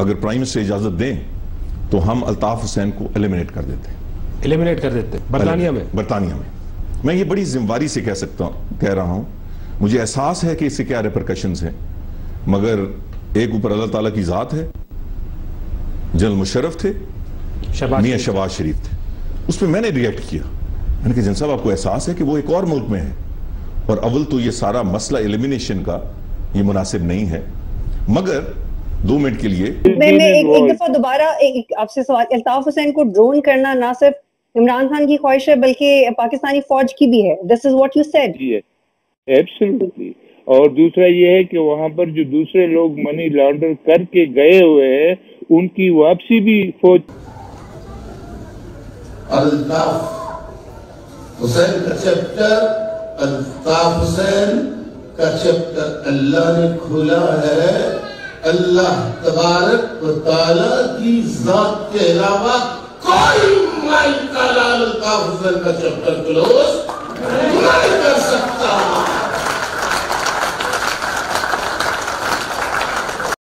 اگر prime minister اجازت دیں تو ہم الطاف حسین کو ایلیمنیٹ کر دیتے برطانیہ میں میں یہ بڑی ذمہ سے کہہ رہا ہوں. مجھے احساس ہے کہ اس سے کیا ریپرکشنز ہیں، مگر ایک اوپر اللہ تعالیٰ کی ذات ہے. جنرل مشرف تھے، میاں شہباز شریف تھے، اس پہ میں نے ریئیکٹ کیا. میں نے کہا جن صاحب آپ کو احساس ہے کہ وہ ایک اور ملک میں ہے، اور اول تو یہ سارا مسئلہ ایلیمینیشن کا یہ مناسب نہیں ہے. مگر 2 منٹ کے لیے میں ایک دفعہ دوبارہ آپ سے سوال، الطاف حسین کو ڈرون کرنا نہ صرف عمران خان کی خواہش ہے بلکہ پاکستانی فوج کی بھی ہے. This is what you said. Absolutely. اور دوسرا یہ ہے کہ وہاں پر جو دوسرے لوگ منی لانڈر کر کے گئے ہوئے ہیں ان کی واپسی بھی فوج. الطاف حسین کا چیپٹر، الطاف حسین کا چیپٹر اللہ نے کھولا ہے. اللہ تبارک و تعالیٰ کی ذات کے علاوہ کوئی مالک الطاف حسین کا چیپٹر کلوز